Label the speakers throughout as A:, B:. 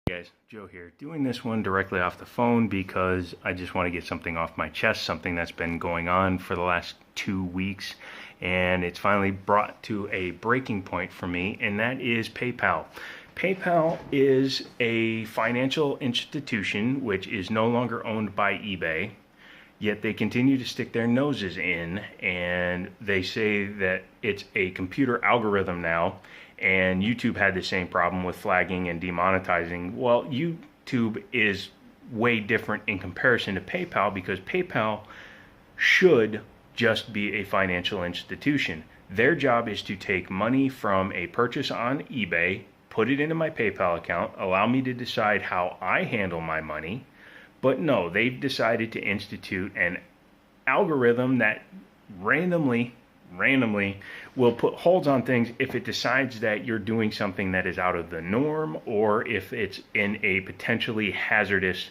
A: Hey guys, Joe here, doing this one directly off the phone because I just want to get something off my chest, something that's been going on for the last 2 weeks, and it's finally brought to a breaking point for me, and that is PayPal. PayPal is a financial institution which is no longer owned by eBay, yet they continue to stick their noses in, and they say that it's a computer algorithm now. And YouTube had the same problem with flagging and demonetizing. Well, YouTube is way different in comparison to PayPal because PayPal should just be a financial institution. Their job is to take money from a purchase on eBay, put it into my PayPal account, allow me to decide how I handle my money. But no, they've decided to institute an algorithm that randomly will put holds on things if it decides that you're doing something that is out of the norm or if it's in a potentially hazardous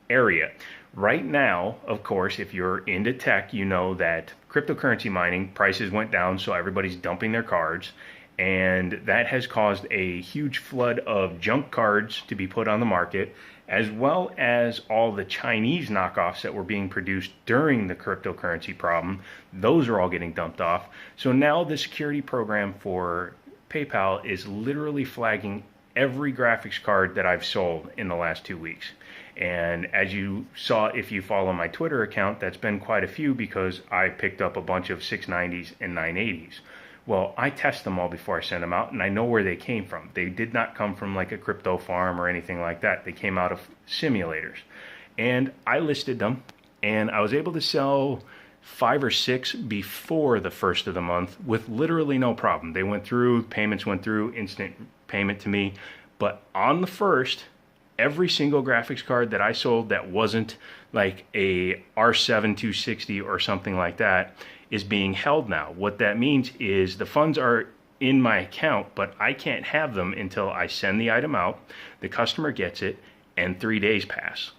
A: area. Right now, of course, if you're into tech, you know that cryptocurrency mining prices went down, so everybody's dumping their cards, and that has caused a huge flood of junk cards to be put on the market, as well as all the Chinese knockoffs that were being produced during the cryptocurrency problem. Those are all getting dumped off. So now the security program for PayPal is literally flagging every graphics card that I've sold in the last 2 weeks. And as you saw, if you follow my Twitter account, that's been quite a few because I picked up a bunch of 690s and 980s. Well, I test them all before I send them out, and I know where they came from. They did not come from like a crypto farm or anything like that. They came out of simulators. And I listed them, and I was able to sell 5 or 6 before the first of the month with literally no problem. They went through, payments went through, instant payment to me. But on the first, every single graphics card that I sold that wasn't like a R7 260 or something like that is being held now. What that means is the funds are in my account, but I can't have them until I send the item out, the customer gets it, and 3 days pass.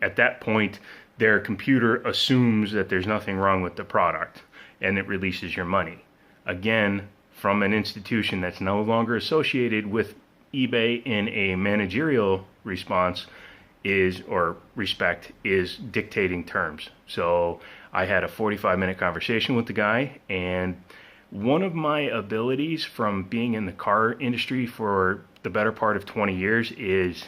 A: At that point, their computer assumes that there's nothing wrong with the product, and it releases your money. Again, from an institution that's no longer associated with eBay in a managerial response respect is dictating terms. So I had a 45-minute conversation with the guy, and one of my abilities from being in the car industry for the better part of 20 years is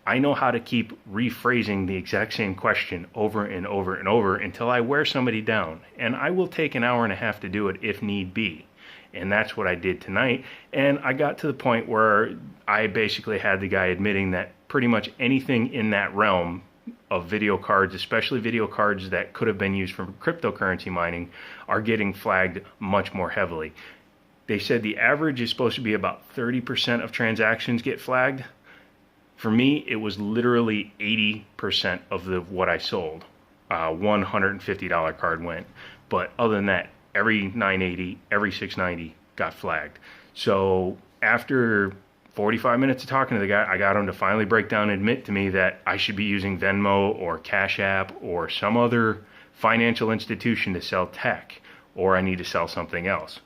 A: I know how to keep rephrasing the exact same question over and over and over until I wear somebody down. And I will take an hour and a half to do it if need be. And that's what I did tonight. And I got to the point where I basically had the guy admitting that pretty much anything in that realm of video cards, especially video cards that could have been used for cryptocurrency mining, are getting flagged much more heavily. They said the average is supposed to be about 30% of transactions get flagged. For me, it was literally 80% of what I sold. $150 card went. But other than that, every 980, every 690 got flagged. So after 45 minutes of talking to the guy, I got him to finally break down and admit to me that I should be using Venmo or Cash App or some other financial institution to sell tech, or I need to sell something else.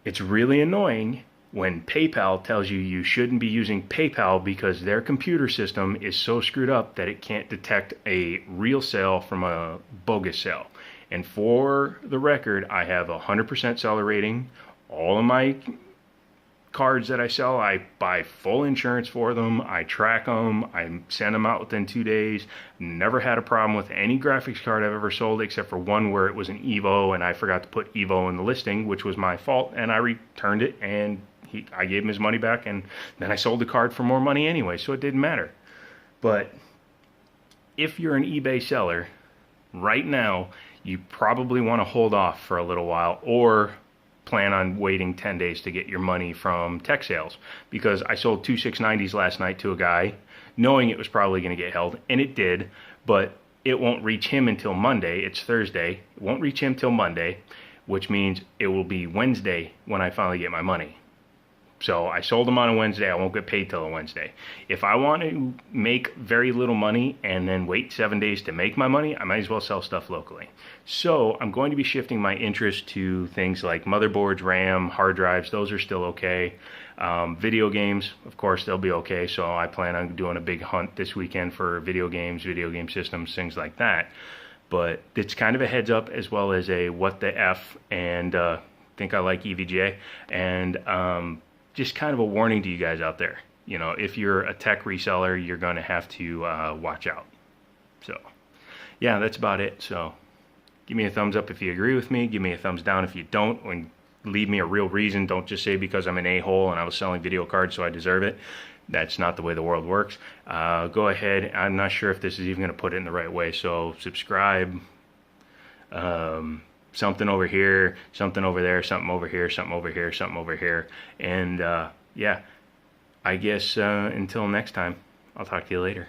A: It's really annoying when PayPal tells you you shouldn't be using PayPal because their computer system is so screwed up that it can't detect a real sale from a bogus sale. And for the record, I have a 100% seller rating. All of my cards that I sell, I buy full insurance for them, I track them, I send them out within 2 days. Never had a problem with any graphics card I've ever sold except for one where it was an Evo and I forgot to put Evo in the listing, which was my fault, and I returned it and I gave him his money back, and then I sold the card for more money anyway, so it didn't matter. But if you're an eBay seller, right now, you probably want to hold off for a little while or plan on waiting 10 days to get your money from tech sales, because I sold 2 690s last night to a guy knowing it was probably going to get held, and it did, but it won't reach him until Monday. It's Thursday. It won't reach him till Monday, which means it will be Wednesday when I finally get my money. So I sold them on a Wednesday. I won't get paid till a Wednesday. If I want to make very little money and then wait 7 days to make my money, I might as well sell stuff locally. So I'm going to be shifting my interest to things like motherboards, RAM, hard drives. Those are still okay. Video games, of course, they'll be okay. So I plan on doing a big hunt this weekend for video games, video game systems, things like that. But it's kind of a heads up as well as a what the F, and think I like EVGA, and just kind of a warning to you guys out there. You know, if you're a tech reseller, you're going to have to watch out. So, yeah, that's about it. So, give me a thumbs up if you agree with me. Give me a thumbs down if you don't. And leave me a real reason. Don't just say because I'm an a-hole and I was selling video cards so I deserve it. That's not the way the world works. Go ahead. I'm not sure if this is even going to put it in the right way. So, subscribe. Something over here, something over there, something over here, something over here, something over here. And, yeah. I guess until next time, I'll talk to you later.